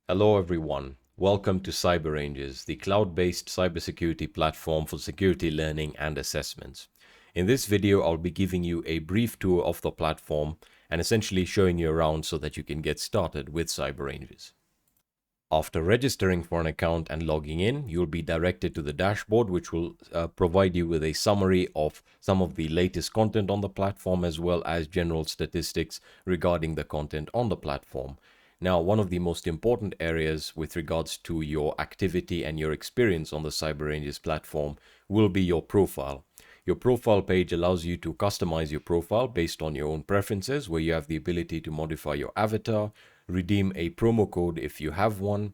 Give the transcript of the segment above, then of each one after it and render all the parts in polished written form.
Hello everyone, welcome to CyberRanges, the cloud-based cybersecurity platform for security learning and assessments. In this video, I'll be giving you a brief tour of the platform and essentially showing you around so that you can get started with CyberRanges. After registering for an account and logging in, you'll be directed to the dashboard, which will provide you with a summary of some of the latest content on the platform, as well as general statistics regarding the content on the platform. Now, one of the most important areas with regards to your activity and your experience on the CyberRanges platform will be your profile. Your profile page allows you to customize your profile based on your own preferences, where you have the ability to modify your avatar, redeem a promo code if you have one,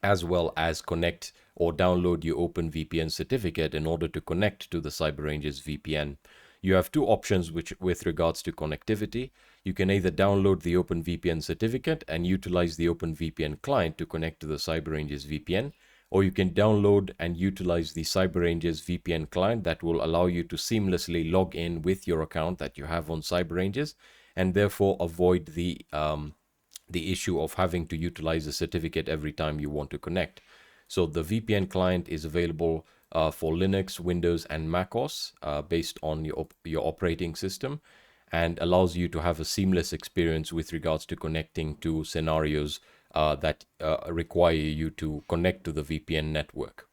as well as connect or download your OpenVPN certificate in order to connect to the CyberRanges VPN. You have two options with regards to connectivity. You can either download the OpenVPN certificate and utilize the OpenVPN client to connect to the CyberRanges VPN, or you can download and utilize the CyberRanges VPN client that will allow you to seamlessly log in with your account that you have on CyberRanges, and therefore avoid the issue of having to utilize a certificate every time you want to connect. So the VPN client is available for Linux, Windows, and macOS based on your operating system, and allows you to have a seamless experience with regards to connecting to scenarios that require you to connect to the VPN network.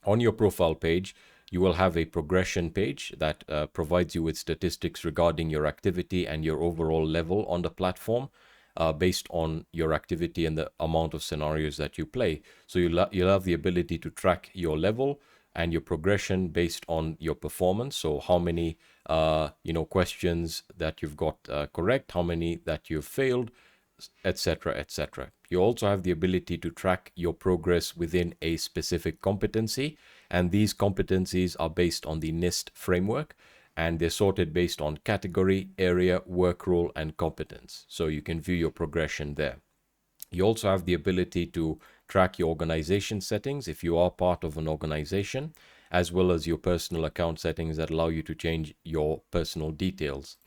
On your profile page, you will have a progression page that provides you with statistics regarding your activity and your overall level on the platform, based on your activity and the amount of scenarios that you play. So you'll have the ability to track your level and your progression based on your performance. So how many questions that you've got correct, how many that you've failed, etc., etc. You also have the ability to track your progress within a specific competency, and these competencies are based on the NIST framework, and they're sorted based on category, area, work role, and competence. So you can view your progression there. You also have the ability to track your organization settings if you are part of an organization, as well as your personal account settings that allow you to change your personal details.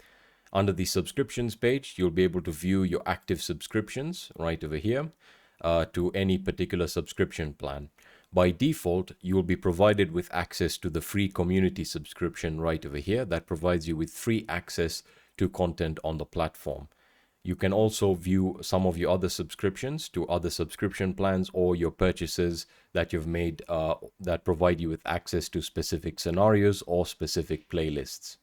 Under the subscriptions page, you'll be able to view your active subscriptions right over here to any particular subscription plan. By default, you will be provided with access to the free community subscription right over here that provides you with free access to content on the platform. You can also view some of your other subscriptions to other subscription plans, or your purchases that you've made that provide you with access to specific scenarios or specific playlists.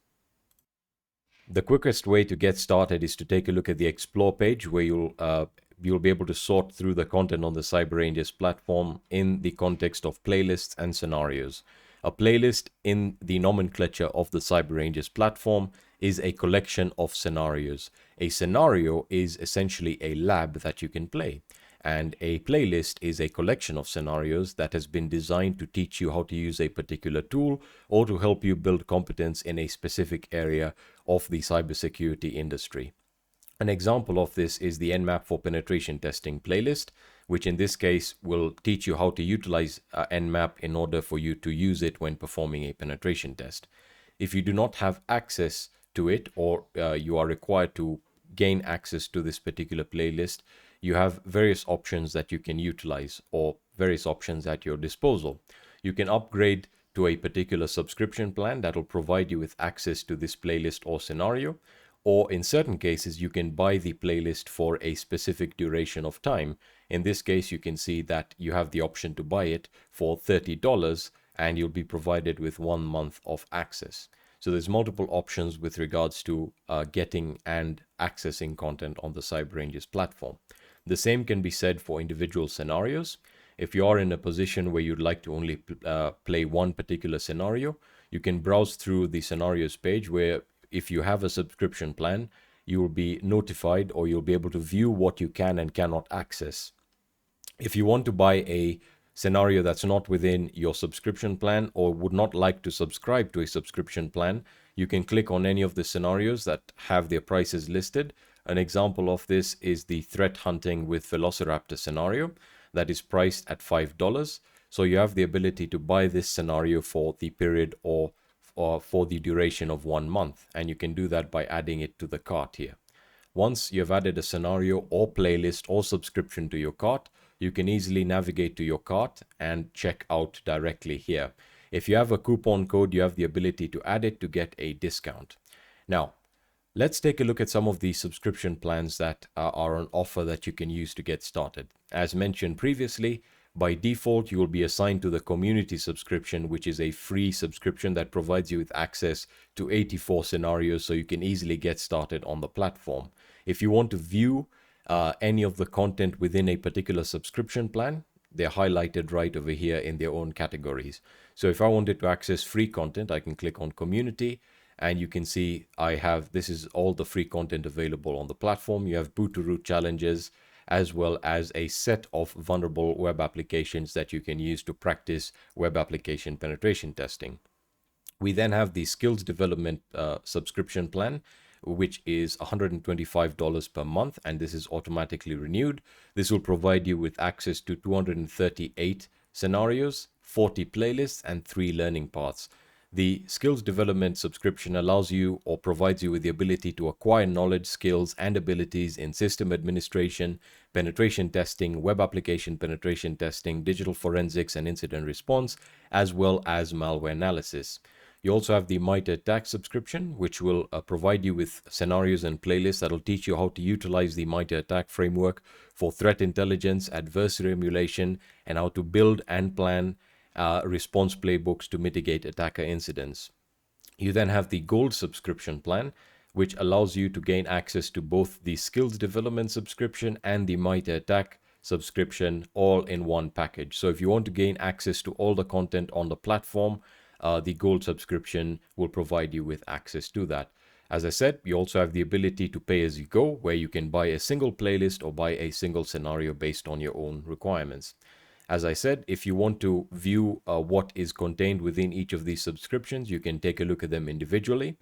The quickest way to get started is to take a look at the Explore page, where you'll be able to sort through the content on the CyberRanges platform in the context of playlists and scenarios. A playlist in the nomenclature of the CyberRanges platform is a collection of scenarios. A scenario is essentially a lab that you can play, and a playlist is a collection of scenarios that has been designed to teach you how to use a particular tool or to help you build competence in a specific area of the cybersecurity industry. An example of this is the Nmap for penetration testing playlist, which in this case will teach you how to utilize Nmap in order for you to use it when performing a penetration test. If you do not have access to it, or you are required to gain access to this particular playlist, you have various options that you can utilize, or various options at your disposal. You can upgrade to a particular subscription plan that will provide you with access to this playlist or scenario, or in certain cases you can buy the playlist for a specific duration of time. In this case, you can see that you have the option to buy it for $30, and you'll be provided with 1 month of access. So there's multiple options with regards to getting and accessing content on the CyberRanges platform. The same can be said for individual scenarios. If you are in a position where you'd like to only play one particular scenario, you can browse through the scenarios page, where if you have a subscription plan, you will be notified, or you'll be able to view what you can and cannot access. If you want to buy a scenario that's not within your subscription plan, or would not like to subscribe to a subscription plan, you can click on any of the scenarios that have their prices listed. An example of this is the threat hunting with Velociraptor scenario that is priced at $5. So you have the ability to buy this scenario for the period or for the duration of 1 month, and you can do that by adding it to the cart here. Once you've added a scenario or playlist or subscription to your cart, you can easily navigate to your cart and check out directly here. If you have a coupon code, you have the ability to add it to get a discount. Now, let's take a look at some of the subscription plans that are on offer that you can use to get started. As mentioned previously, by default, you will be assigned to the community subscription, which is a free subscription that provides you with access to 84 scenarios so you can easily get started on the platform. If you want to view any of the content within a particular subscription plan, they're highlighted right over here in their own categories. So if I wanted to access free content, I can click on community, and you can see this is all the free content available on the platform. You have boot to root challenges, as well as a set of vulnerable web applications that you can use to practice web application penetration testing. We then have the skills development subscription plan, which is $125 per month, and this is automatically renewed. This will provide you with access to 238 scenarios, 40 playlists, and 3 learning paths. The skills development subscription allows you or provides you with the ability to acquire knowledge, skills, and abilities in system administration, penetration testing, web application penetration testing, digital forensics and incident response, as well as malware analysis. You also have the MITRE ATT&CK subscription, which will provide you with scenarios and playlists that will teach you how to utilize the MITRE ATT&CK framework for threat intelligence, adversary emulation, and how to build and plan response playbooks to mitigate attacker incidents. You then have the Gold subscription plan, which allows you to gain access to both the skills development subscription and the MITRE ATT&CK subscription all in one package. So if you want to gain access to all the content on the platform, the Gold subscription will provide you with access to that. As I said, you also have the ability to pay as you go, where you can buy a single playlist or buy a single scenario based on your own requirements. As I said, if you want to view what is contained within each of these subscriptions, you can take a look at them individually.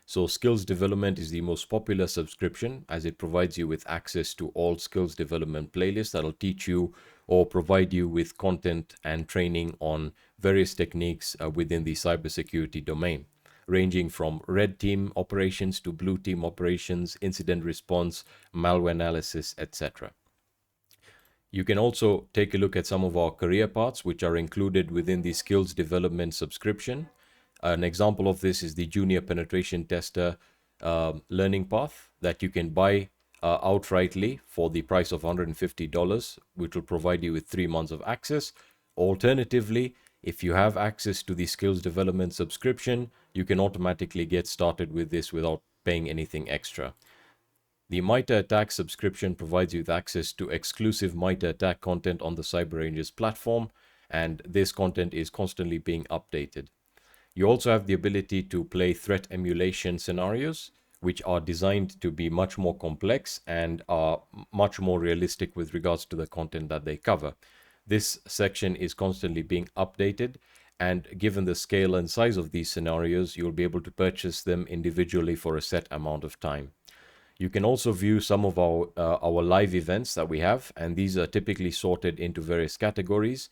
So skills development is the most popular subscription, as it provides you with access to all skills development playlists that will teach you or provide you with content and training on various techniques within the cybersecurity domain, ranging from red team operations to blue team operations, incident response, malware analysis, etc. You can also take a look at some of our career paths, which are included within the skills development subscription. An example of this is the junior penetration tester learning path that you can buy outrightly for the price of $150, which will provide you with 3 months of access. Alternatively, if you have access to the skills development subscription, you can automatically get started with this without paying anything extra. The MITRE ATT&CK subscription provides you with access to exclusive MITRE ATT&CK content on the CyberRangers platform, and this content is constantly being updated. You also have the ability to play threat emulation scenarios, which are designed to be much more complex and are much more realistic with regards to the content that they cover. This section is constantly being updated, and given the scale and size of these scenarios, you'll be able to purchase them individually for a set amount of time. You can also view some of our live events that we have, and these are typically sorted into various categories.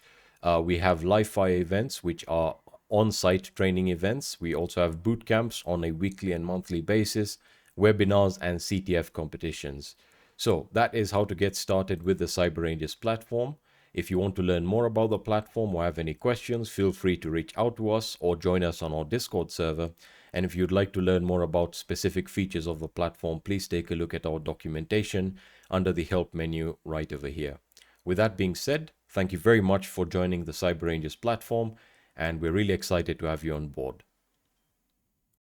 We have live fire events, which are on-site training events. We also have boot camps on a weekly and monthly basis, webinars, and CTF competitions. So that is how to get started with the CyberRangers platform. If you want to learn more about the platform or have any questions, feel free to reach out to us or join us on our Discord server. And if you'd like to learn more about specific features of the platform, please take a look at our documentation under the help menu right over here. With that being said, thank you very much for joining the CyberRangers platform, and we're really excited to have you on board.